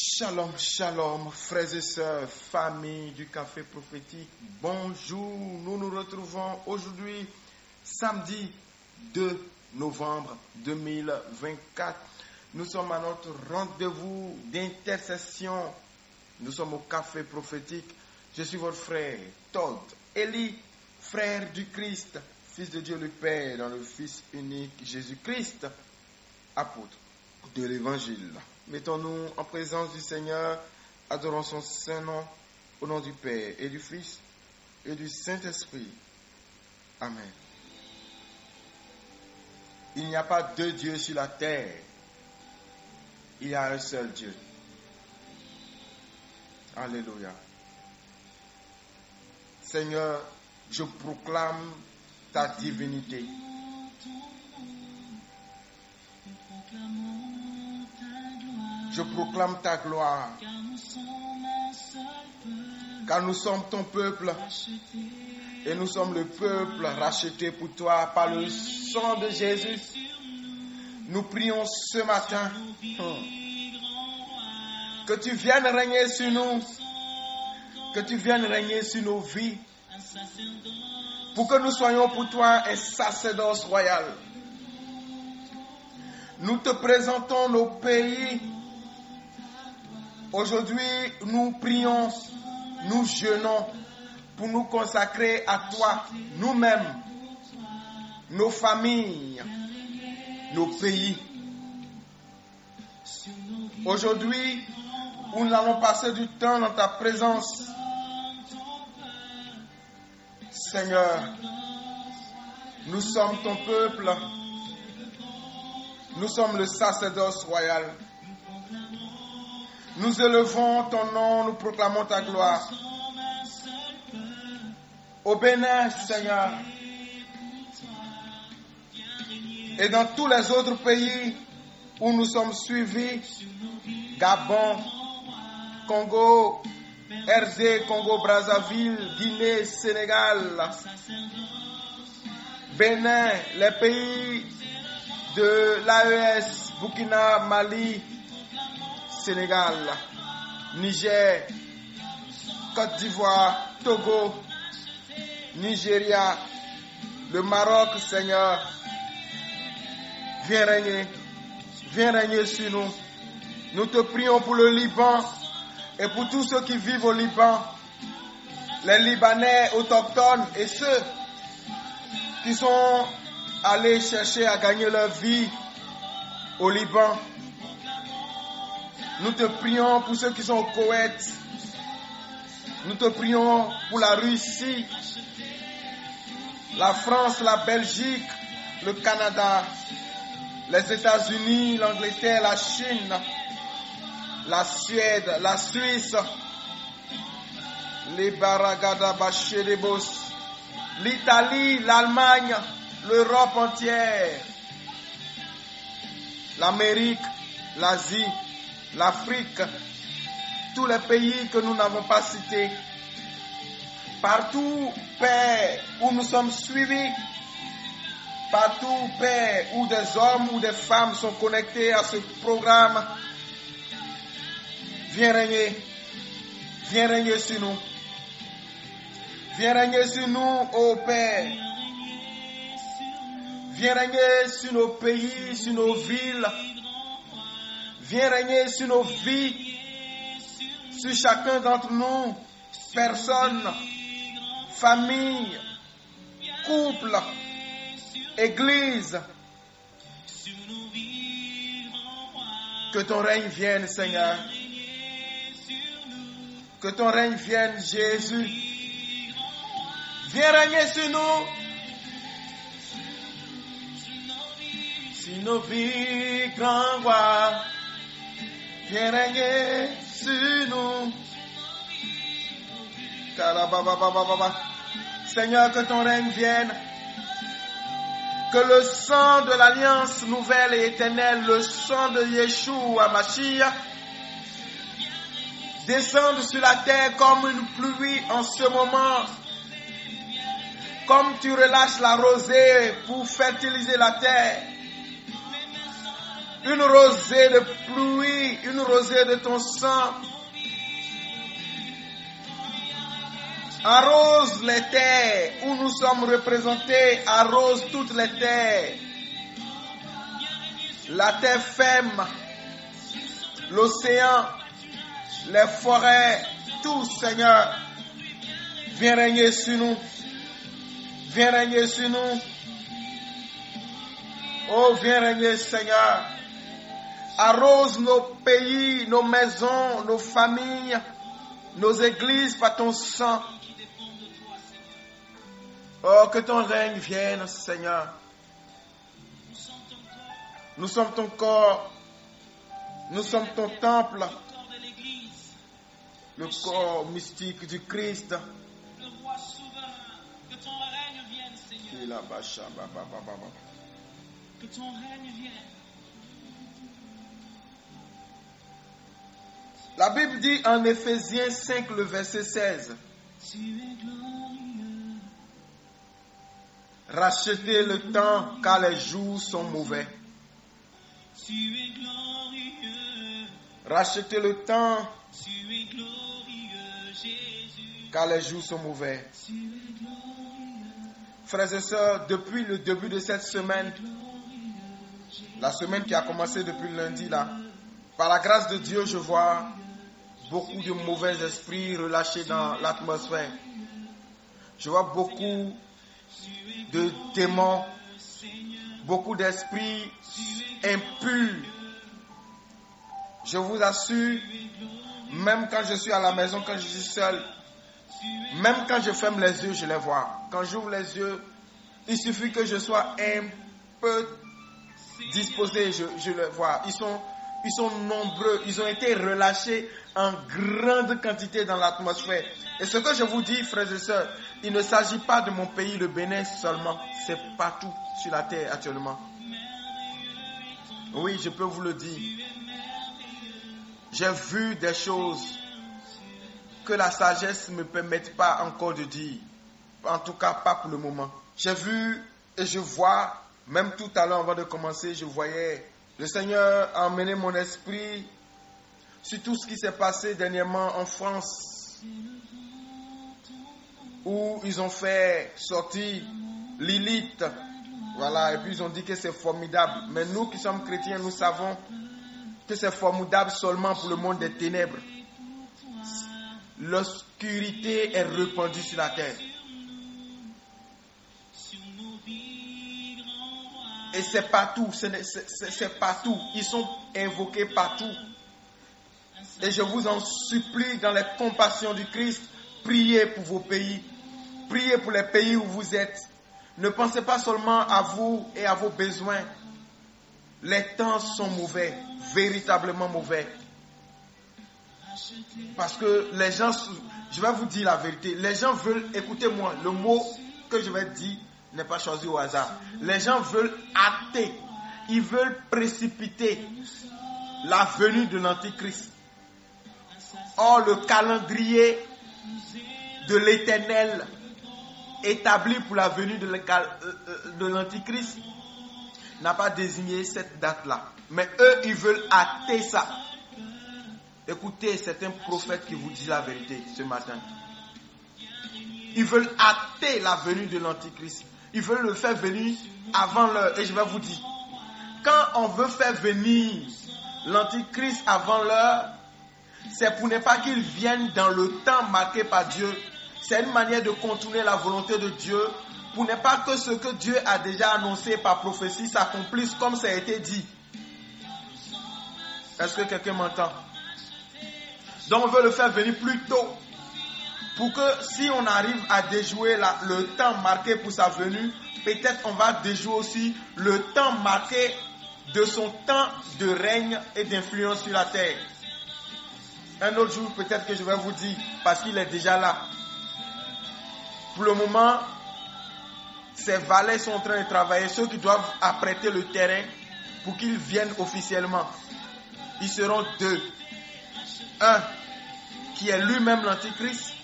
Shalom, shalom, frères et sœurs, famille du Café Prophétique, bonjour. Nous nous retrouvons aujourd'hui, samedi 2 novembre 2024. Nous sommes à notre rendez-vous d'intercession. Nous sommes au Café Prophétique. Je suis votre frère Todd Eli, frère du Christ, fils de Dieu le Père, dans le Fils unique Jésus-Christ, apôtre de l'Évangile. Mettons-nous en présence du Seigneur, adorons son saint nom, au nom du Père et du Fils et du Saint-Esprit. Amen. Il n'y a pas deux dieux sur la terre, il y a un seul Dieu. Alléluia. Seigneur, je proclame ta divinité. Je proclame ta gloire, car nous sommes ton peuple et nous sommes le peuple racheté pour toi par le sang de Jésus. Nous prions ce matin que tu viennes régner sur nous, que tu viennes régner sur nos vies, pour que nous soyons pour toi un sacerdoce royal. Nous te présentons nos pays. Aujourd'hui, nous prions, nous jeûnons pour nous consacrer à toi, nous-mêmes, nos familles, nos pays. Aujourd'hui, nous allons passer du temps dans ta présence. Seigneur, nous sommes ton peuple, nous sommes le sacerdoce royal. Nous élevons ton nom, nous proclamons ta gloire. Au Bénin, Seigneur, et dans tous les autres pays où nous sommes suivis, Gabon, Congo, RD, Congo-Brazzaville, Guinée, Sénégal, Bénin, les pays de l'AES, Burkina, Mali, Sénégal, Niger, Côte d'Ivoire, Togo, Nigeria, le Maroc, Seigneur, viens régner sur nous. Nous te prions pour le Liban et pour tous ceux qui vivent au Liban, les Libanais autochtones et ceux qui sont allés chercher à gagner leur vie au Liban. Nous te prions pour ceux qui sont au Koweït. Nous te prions pour la Russie, la France, la Belgique, le Canada, les États-Unis, l'Angleterre, la Chine, la Suède, la Suisse, les Baragada Bachelebos, l'Italie, l'Allemagne, l'Europe entière, l'Amérique, l'Asie, l'Afrique, tous les pays que nous n'avons pas cités, partout, Père, où nous sommes suivis, partout, Père, où des hommes ou des femmes sont connectés à ce programme, viens régner sur nous. Viens régner sur nous, ô Père. Viens régner sur nos pays, sur nos villes. Viens régner sur nos vies, sur chacun d'entre nous, personnes, familles, couples, églises. Que ton règne vienne, Seigneur. Que ton règne vienne, Jésus. Viens régner sur nous. Sur nos vies, grand roi. Viens régner sur nous. Seigneur, que ton règne vienne. Que le sang de l'alliance nouvelle et éternelle, le sang de Yeshua Mashiach, descende sur la terre comme une pluie en ce moment. Comme tu relâches la rosée pour fertiliser la terre. une rosée de pluie, une rosée de ton sang. Arrose les terres où nous sommes représentés, arrose toutes les terres. La terre ferme, l'océan, les forêts, tout, Seigneur. Viens régner sur nous. Viens régner sur nous. Oh, viens régner, Seigneur. Arrose nos pays, nos maisons, nos familles, nos églises par ton sang. Oh, que ton règne vienne, Seigneur. Nous sommes ton corps. Nous sommes ton temple. Le corps mystique du Christ. Le roi souverain. Que ton règne vienne, Seigneur. Que ton règne vienne. La Bible dit en Éphésiens 5, le verset 16. Tu es glorieux. Rachetez le temps car les jours sont mauvais. Tu es glorieux. Rachetez le temps Tu es glorieux, Jésus. car les jours sont mauvais. Tu es glorieux. Frères et sœurs, depuis le début de cette semaine, la semaine qui a commencé depuis lundi là, par la grâce de Dieu, je vois beaucoup de mauvais esprits relâchés dans l'atmosphère. Je vois beaucoup de démons, beaucoup d'esprits impurs. Je vous assure, même quand je suis à la maison, quand je suis seul, même quand je ferme les yeux, je les vois. Quand j'ouvre les yeux, il suffit que je sois un peu disposé, je les vois. Ils sont nombreux, ils ont été relâchés en grande quantité dans l'atmosphère. Et ce que je vous dis, frères et sœurs, il ne s'agit pas de mon pays, le Bénin seulement. C'est partout sur la terre actuellement. Oui, je peux vous le dire. J'ai vu des choses que la sagesse ne me permet pas encore de dire. En tout cas, pas pour le moment. J'ai vu et je vois, même tout à l'heure avant de commencer, je voyais le Seigneur emmener mon esprit sur tout ce qui s'est passé dernièrement en France, où ils ont fait sortir Lilith. Voilà, et puis ils ont dit que c'est formidable. Mais nous qui sommes chrétiens, nous savons que c'est formidable seulement pour le monde des ténèbres. L'obscurité est répandue sur la terre. Et c'est partout, c'est partout. Ils sont invoqués partout. Et je vous en supplie, dans les compassions du Christ, priez pour vos pays. Priez pour les pays où vous êtes. Ne pensez pas seulement à vous et à vos besoins. Les temps sont mauvais, véritablement mauvais. Parce que les gens, je vais vous dire la vérité, les gens veulent, écoutez-moi, le mot que je vais dire n'est pas choisi au hasard. Les gens veulent hâter, ils veulent précipiter la venue de l'Antichrist. Or, le calendrier de l'Éternel établi pour la venue de l'Antichrist n'a pas désigné cette date-là. Mais eux, ils veulent hâter ça. Écoutez, c'est un prophète qui vous dit la vérité ce matin. Ils veulent hâter la venue de l'Antichrist. Ils veulent le faire venir avant l'heure. Et je vais vous dire, quand on veut faire venir l'Antichrist avant l'heure, c'est pour ne pas qu'il vienne dans le temps marqué par Dieu. C'est une manière de contourner la volonté de Dieu pour ne pas que ce que Dieu a déjà annoncé par prophétie s'accomplisse comme ça a été dit. Est-ce que quelqu'un m'entend? Donc on veut le faire venir plus tôt pour que si on arrive à déjouer le temps marqué pour sa venue, peut-être on va déjouer aussi le temps marqué de son temps de règne et d'influence sur la terre. Un autre jour, peut-être que je vais vous dire, parce qu'il est déjà là. Pour le moment, ces valets sont en train de travailler, ceux qui doivent apprêter le terrain pour qu'ils viennent officiellement. Ils seront deux. Un qui est lui-même l'Antichrist,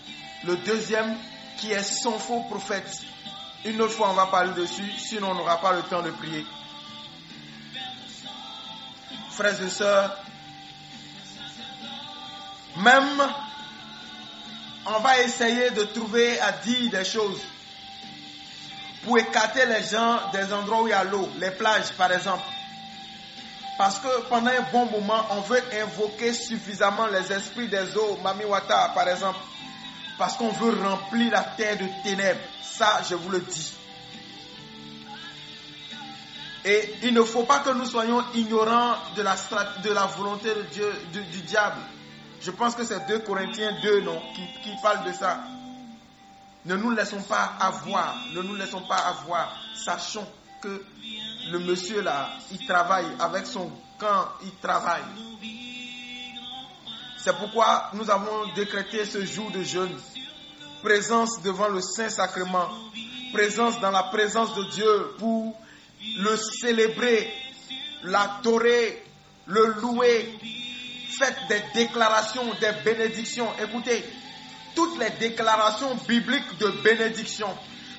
le deuxième qui est son faux prophète. Une autre fois, on va parler dessus, sinon on n'aura pas le temps de prier. frères et sœurs, même on va essayer de trouver à dire des choses pour écarter les gens des endroits où il y a l'eau, les plages par exemple. Parce que pendant un bon moment, on veut invoquer suffisamment les esprits des eaux, Mami Wata par exemple, parce qu'on veut remplir la terre de ténèbres. Ça, je vous le dis. Et il ne faut pas que nous soyons ignorants de la volonté de Dieu, du diable. Je pense que c'est 2 Corinthiens 2, non, qui parle de ça. Ne nous laissons pas avoir, ne nous laissons pas avoir. Sachons que le monsieur là, il travaille avec son camp, il travaille. C'est pourquoi nous avons décrété ce jour de jeûne. Présence devant le Saint-Sacrement. Présence dans la présence de Dieu pour le célébrer, l'adorer, le louer. Faites des déclarations, des bénédictions. Écoutez, toutes les déclarations bibliques de bénédiction,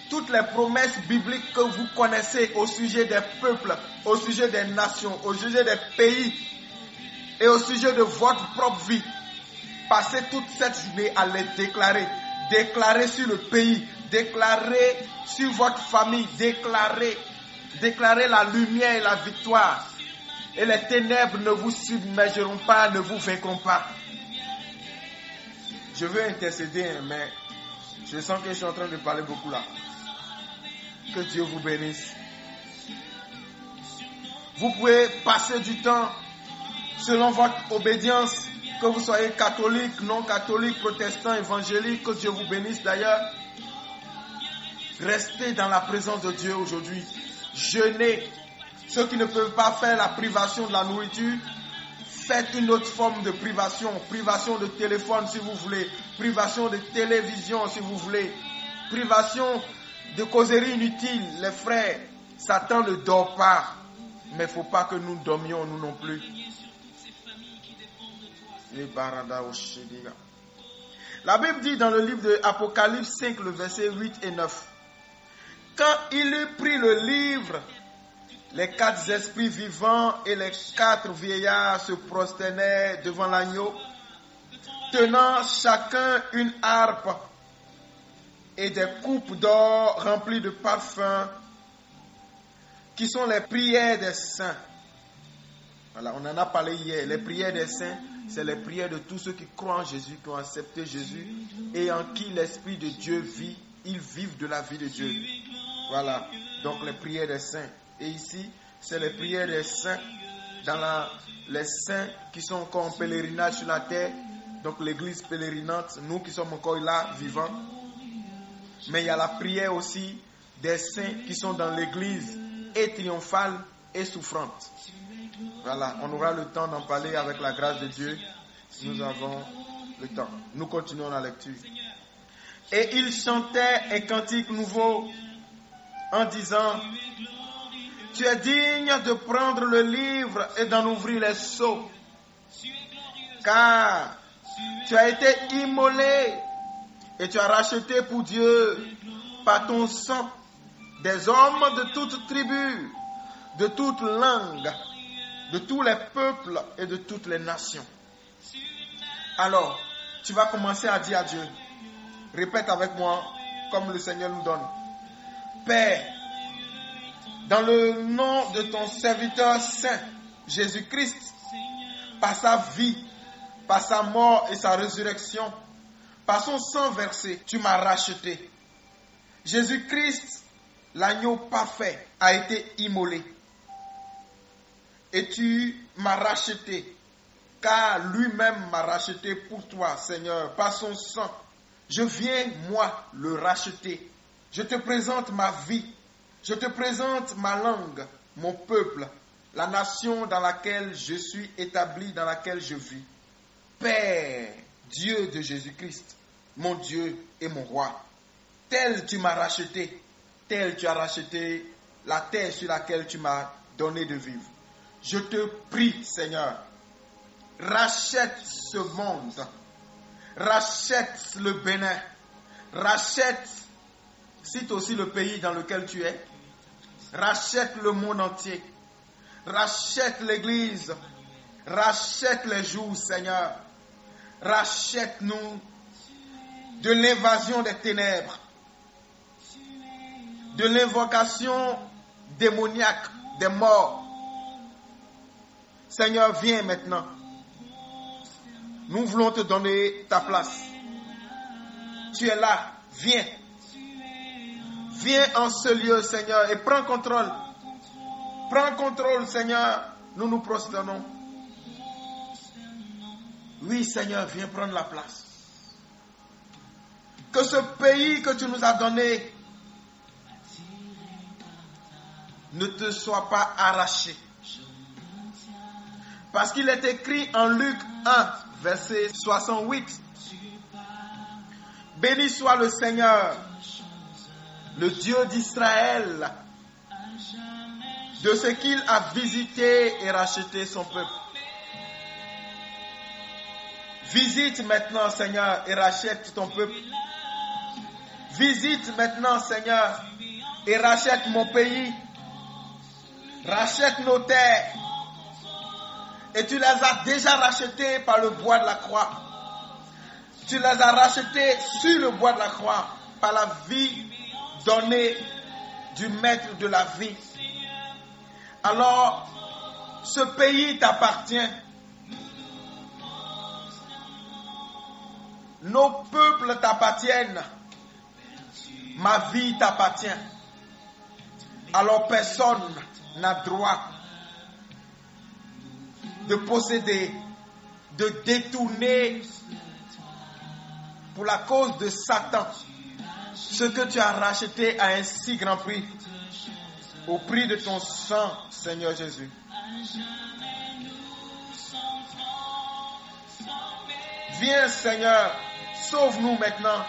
toutes les promesses bibliques que vous connaissez au sujet des peuples, au sujet des nations, au sujet des pays et au sujet de votre propre vie, passez toute cette journée à les déclarer. Déclarez sur le pays, déclarez sur votre famille, déclarez la lumière et la victoire. Et les ténèbres ne vous submergeront pas, ne vous vaincront pas. Je veux intercéder, mais je sens que je suis en train de parler beaucoup là. Que Dieu vous bénisse. Vous pouvez passer du temps selon votre obédience, que vous soyez catholique, non catholique, protestant, évangélique, que Dieu vous bénisse d'ailleurs. Restez dans la présence de Dieu aujourd'hui. Jeûnez. Ceux qui ne peuvent pas faire la privation de la nourriture, faites une autre forme de privation. Privation de téléphone si vous voulez. Privation de télévision si vous voulez. Privation de causerie inutile. Les frères, Satan ne dort pas. Mais il ne faut pas que nous dormions nous non plus. La Bible dit dans le livre de Apocalypse 5, le verset 8 et 9. Quand il eut pris le livre, les 4 esprits vivants et les 4 vieillards se prosternaient devant l'agneau, tenant chacun une harpe et des coupes d'or remplies de parfums, qui sont les prières des saints. Voilà, on en a parlé hier. Les prières des saints, c'est les prières de tous ceux qui croient en Jésus, qui ont accepté Jésus et en qui l'Esprit de Dieu vit. Ils vivent de la vie de Dieu. Voilà, donc les prières des saints. Et ici, c'est les prières des saints, les saints qui sont encore en pèlerinage sur la terre, donc l'église pèlerinante, nous qui sommes encore là, vivants. Mais il y a la prière aussi des saints qui sont dans l'église, et triomphale et souffrante. Voilà, on aura le temps d'en parler avec la grâce de Dieu. Nous avons le temps. Nous continuons la lecture. Et il chantait un cantique nouveau en disant: tu es digne de prendre le livre et d'en ouvrir les sceaux, car tu as été immolé et tu as racheté pour Dieu par ton sang des hommes de toute tribu, de toute langue, de tous les peuples et de toutes les nations. Alors, tu vas commencer à dire à Dieu, répète avec moi comme le Seigneur nous donne. Père, dans le nom de ton serviteur saint, Jésus-Christ, par sa vie, par sa mort et sa résurrection, par son sang versé, tu m'as racheté. Jésus-Christ, l'agneau parfait, a été immolé. Et tu m'as racheté, car lui-même m'a racheté pour toi, Seigneur, par son sang. Je viens, moi, le racheter. Je te présente ma vie. Je te présente ma langue, mon peuple, la nation dans laquelle je suis établi, dans laquelle je vis. Père, Dieu de Jésus-Christ, mon Dieu et mon roi, tel tu m'as racheté, tel tu as racheté la terre sur laquelle tu m'as donné de vivre. Je te prie, Seigneur, rachète ce monde, rachète le Bénin, rachète, cite aussi le pays dans lequel tu es, rachète le monde entier, rachète l'église, Rachète les jours, Seigneur. Rachète-nous de l'invasion des ténèbres, de l'invocation démoniaque des morts. Seigneur, viens maintenant. Nous voulons te donner ta place. Tu es là. Viens. Viens en ce lieu, Seigneur, et prends contrôle. Prends contrôle, Seigneur. Nous nous prosternons. Oui, Seigneur, viens prendre la place. Que ce pays que tu nous as donné ne te soit pas arraché. Parce qu'il est écrit en Luc 1, verset 68. Béni soit le Seigneur, le Dieu d'Israël, de ce qu'il a visité et racheté son peuple. Visite maintenant, Seigneur, et rachète ton peuple. Visite maintenant, Seigneur, et rachète mon pays. Rachète nos terres. Et tu les as déjà rachetés par le bois de la croix. Tu les as rachetés sur le bois de la croix par la vie donnée du maître de la vie. Alors, ce pays t'appartient. Nos peuples t'appartiennent. Ma vie t'appartient. Alors personne n'a droit de posséder, de détourner pour la cause de Satan ce que tu as racheté à un si grand prix, au prix de ton sang, Seigneur Jésus. Viens, Seigneur, sauve-nous maintenant.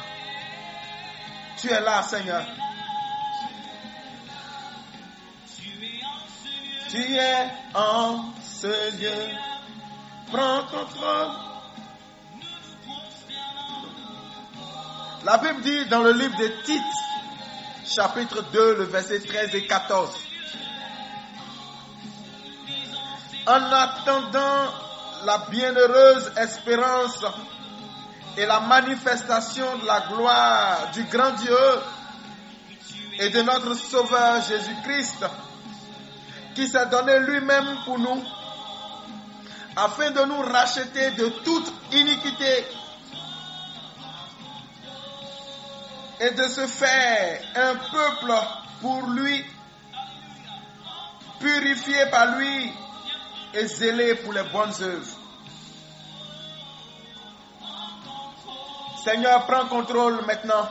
Tu es là, Seigneur. Tu es en ce lieu. Prends contrôle. La Bible dit dans le livre de Tite, chapitre 2, le verset 13 et 14. En attendant la bienheureuse espérance et la manifestation de la gloire du grand Dieu et de notre Sauveur Jésus-Christ, qui s'est donné lui-même pour nous, afin de nous racheter de toute iniquité et de se faire un peuple pour lui, purifié par lui et zélé pour les bonnes œuvres. Seigneur, prends contrôle maintenant.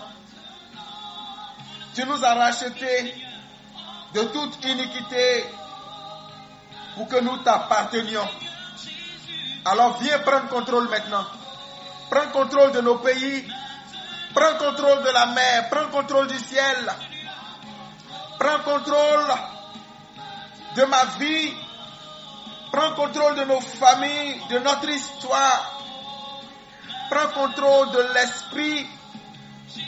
Tu nous as rachetés de toute iniquité pour que nous t'appartenions. Alors viens prendre contrôle maintenant. Prends contrôle de nos pays. Prends contrôle de la mer. Prends contrôle du ciel. Prends contrôle de ma vie. Prends contrôle de nos familles, de notre histoire. Prends contrôle de l'esprit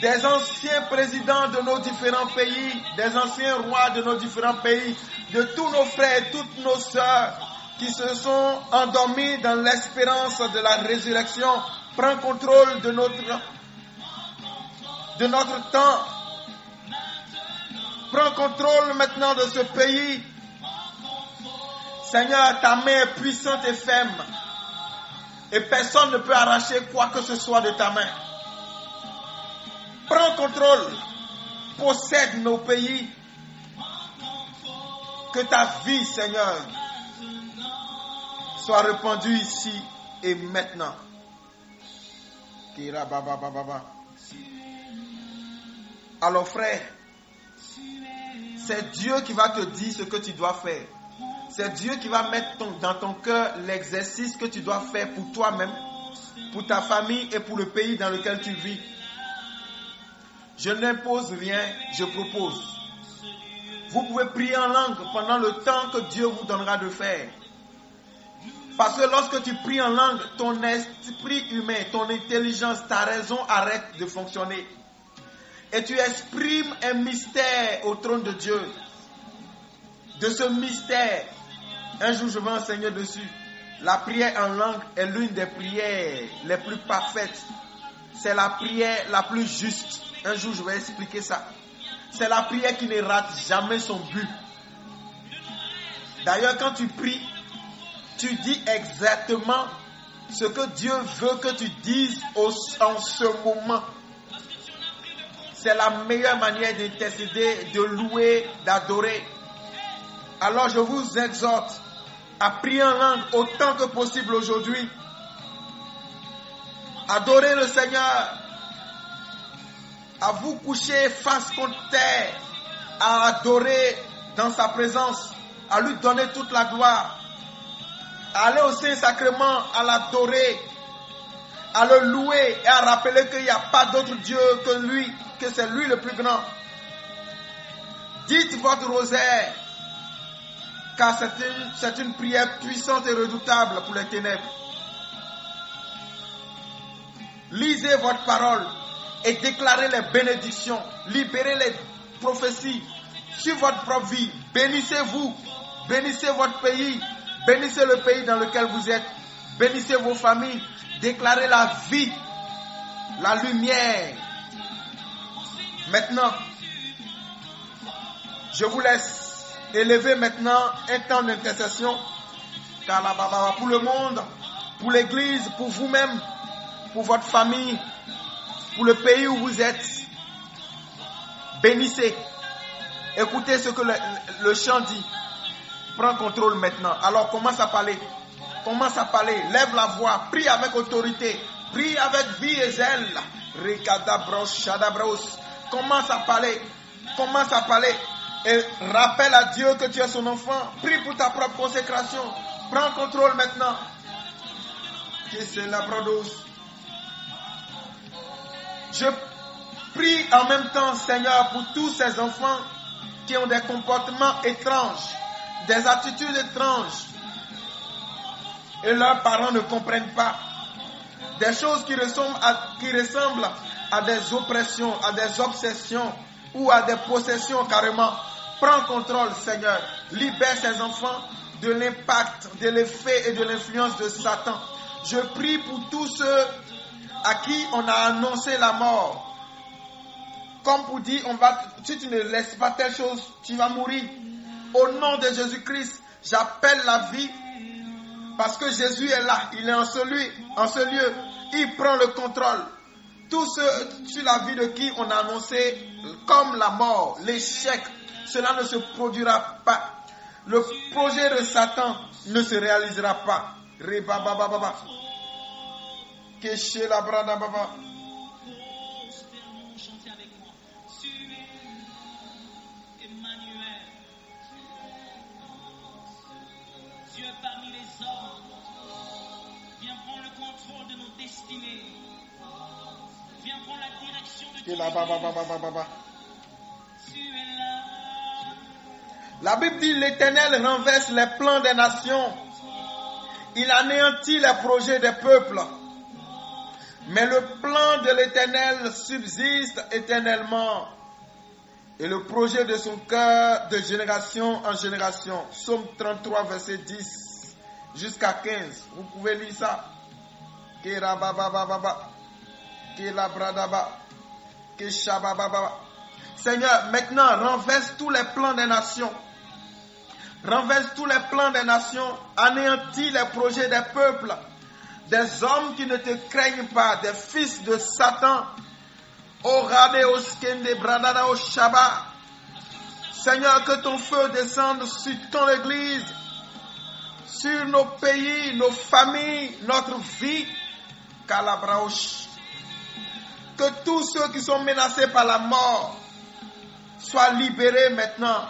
des anciens présidents de nos différents pays, des anciens rois de nos différents pays, de tous nos frères et toutes nos sœurs qui se sont endormis dans l'espérance de la résurrection. Prends contrôle de notre temps. Prends contrôle maintenant de ce pays. Seigneur, ta main est puissante et ferme. Et personne ne peut arracher quoi que ce soit de ta main. Prends contrôle. Possède nos pays. Que ta vie, Seigneur, soit répandue ici et maintenant. Alors frère, c'est Dieu qui va te dire ce que tu dois faire. C'est Dieu qui va mettre dans ton cœur l'exercice que tu dois faire pour toi-même, pour ta famille et pour le pays dans lequel tu vis. Je n'impose rien, je propose. Vous pouvez prier en langue pendant le temps que Dieu vous donnera de faire. Parce que lorsque tu pries en langue, ton esprit humain, ton intelligence, ta raison arrête de fonctionner. Et tu exprimes un mystère au trône de Dieu. De ce mystère, un jour je vais enseigner dessus. La prière en langue est l'une des prières les plus parfaites. C'est la prière la plus juste. Un jour, je vais expliquer ça. C'est la prière qui ne rate jamais son but. D'ailleurs, quand tu pries, tu dis exactement ce que Dieu veut que tu dises en ce moment. C'est la meilleure manière d'intercéder, de louer, d'adorer. Alors je vous exhorte à prier en langue autant que possible aujourd'hui. Adorez le Seigneur. À vous coucher face contre terre. À adorer dans sa présence. À lui donner toute la gloire. À aller au Saint-Sacrement, à l'adorer. À le louer et à rappeler qu'il n'y a pas d'autre Dieu que lui. Que c'est lui le plus grand. Dites votre rosaire. Car c'est une prière puissante et redoutable pour les ténèbres. Lisez votre parole et déclarez les bénédictions. Libérez les prophéties sur votre propre vie. Bénissez-vous. Bénissez votre pays. Bénissez le pays dans lequel vous êtes. Bénissez vos familles. Déclarez la vie, la lumière. Maintenant, je vous laisse élever maintenant un temps d'intercession. Car pour le monde, pour l'église, pour vous-même, pour votre famille, pour le pays où vous êtes. Bénissez. Écoutez ce que le chant dit. Prends contrôle maintenant. Alors commence à parler. Commence à parler. Lève la voix. Prie avec autorité. Prie avec vie et zèle. Commence à parler. Commence à parler. Et rappelle à Dieu que tu es son enfant. Prie pour ta propre consécration. Prends contrôle maintenant. Je prie en même temps, Seigneur, pour tous ces enfants qui ont des comportements étranges, des attitudes étranges, et leurs parents ne comprennent pas. Des choses qui ressemblent à des oppressions, à des obsessions ou à des possessions carrément. Prends contrôle, Seigneur. Libère ces enfants de l'impact, de l'effet et de l'influence de Satan. Je prie pour tous ceux à qui on a annoncé la mort. Comme pour dire, si tu ne laisses pas telle chose, tu vas mourir. Au nom de Jésus-Christ, j'appelle la vie. Parce que Jésus est là, il est en ce lieu, il prend le contrôle. Tous ceux sur la vie de qui on a annoncé comme la mort, l'échec, cela ne se produira pas. Le projet de Satan ne se réalisera pas. Dieu parmi les hommes, viens prendre le contrôle de nos destinées. Viens prendre la direction de ton Église. Tu es là. La Bible dit l'Éternel renverse les plans des nations. Il anéantit les projets des peuples. Mais le plan de l'Éternel subsiste éternellement. Et le projet de son cœur de génération en génération. Psaume 33, verset 10 jusqu'à 15. Vous pouvez lire ça. Seigneur, maintenant, renverse tous les plans des nations. Renverse tous les plans des nations. Anéantis les projets des peuples. Des hommes qui ne te craignent pas. Des fils de Satan. Seigneur, que ton feu descende sur ton église, sur nos pays, nos familles, notre vie. Que tous ceux qui sont menacés par la mort soient libérés maintenant.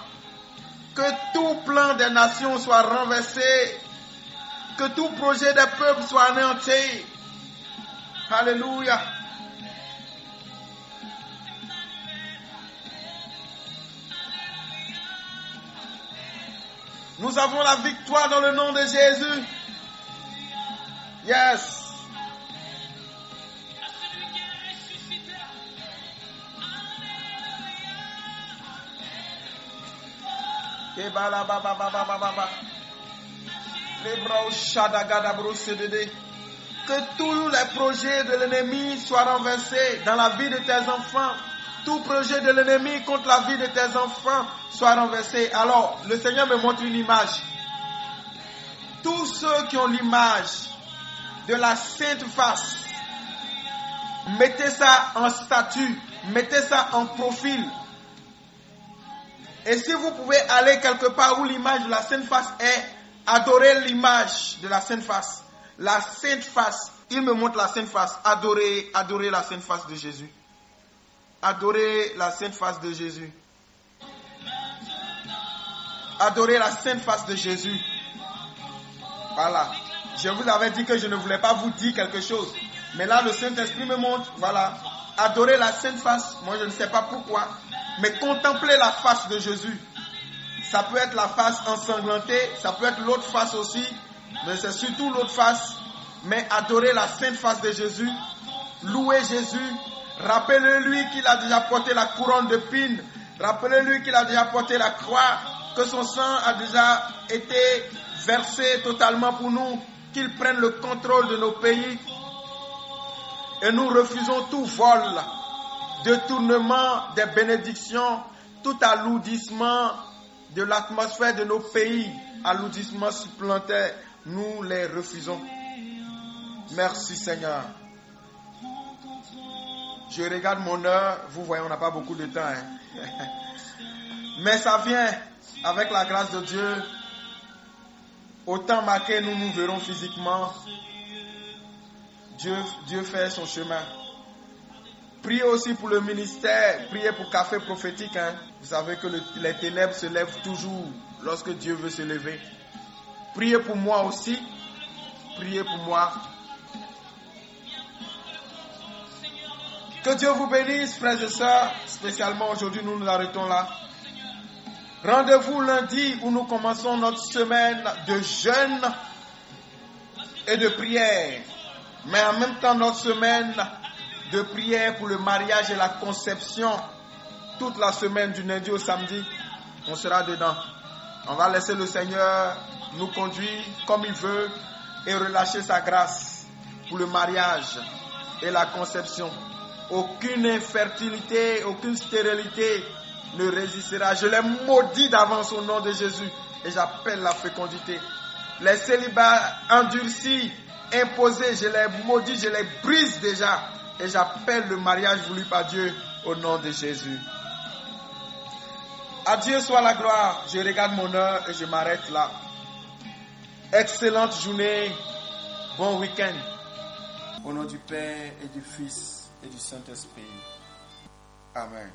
Que tout plan des nations soit renversé. Que tout projet des peuples soit anéanti. Alléluia. Nous avons la victoire dans le nom de Jésus. Yes. Que tous les projets de l'ennemi soient renversés dans la vie de tes enfants. Tout projet de l'ennemi contre la vie de tes enfants soit renversé. Alors, le Seigneur me montre une image. Tous ceux qui ont l'image de la Sainte Face, mettez ça en statut, mettez ça en profil. Et si vous pouvez aller quelque part où l'image de la Sainte Face est, adorez l'image de la Sainte Face. La Sainte Face, il me montre la Sainte Face. Adorez la Sainte Face de Jésus. Adorez la Sainte Face de Jésus. Adorez la Sainte Face de Jésus. Voilà. Je vous avais dit que je ne voulais pas vous dire quelque chose. Mais là, le Saint-Esprit me montre. Voilà. Adorez la Sainte Face. Moi, je ne sais pas pourquoi. Mais contemplez la face de Jésus. Ça peut être la face ensanglantée. Ça peut être l'autre face aussi. Mais c'est surtout l'autre face. Mais adorez la Sainte Face de Jésus. Louez Jésus. Rappelez-lui qu'il a déjà porté la couronne d'épines. Rappelez-lui qu'il a déjà porté la croix. Que son sang a déjà été versé totalement pour nous. Qu'il prenne le contrôle de nos pays. Et nous refusons tout vol, détournement des bénédictions, tout alourdissement de l'atmosphère de nos pays, alourdissement supplémentaire. Nous les refusons. Merci Seigneur. Je regarde mon heure. Vous voyez, on n'a pas beaucoup de temps. Mais ça vient avec la grâce de Dieu. Au temps marqué, nous nous verrons physiquement. Dieu fait son chemin. Priez aussi pour le ministère. Priez pour Café Prophétique. Vous savez que les ténèbres se lèvent toujours lorsque Dieu veut se lever. Priez pour moi aussi. Priez pour moi. Que Dieu vous bénisse, frères et sœurs. Spécialement aujourd'hui, nous nous arrêtons là. Rendez-vous lundi où nous commençons notre semaine de jeûne et de prière. Mais en même temps, notre semaine de prière pour le mariage et la conception. Toute la semaine du lundi au samedi, on sera dedans. On va laisser le Seigneur nous conduire comme il veut et relâcher sa grâce pour le mariage et la conception. Aucune infertilité, aucune stérilité ne résistera. Je les maudis d'avance au nom de Jésus et j'appelle la fécondité. Les célibats endurcis, imposés, je les maudis, je les brise déjà et j'appelle le mariage voulu par Dieu au nom de Jésus. À Dieu soit la gloire. Je regarde mon heure et je m'arrête là. Excellente journée, bon week-end. Au nom du Père et du Fils et du Saint-Esprit. Amen.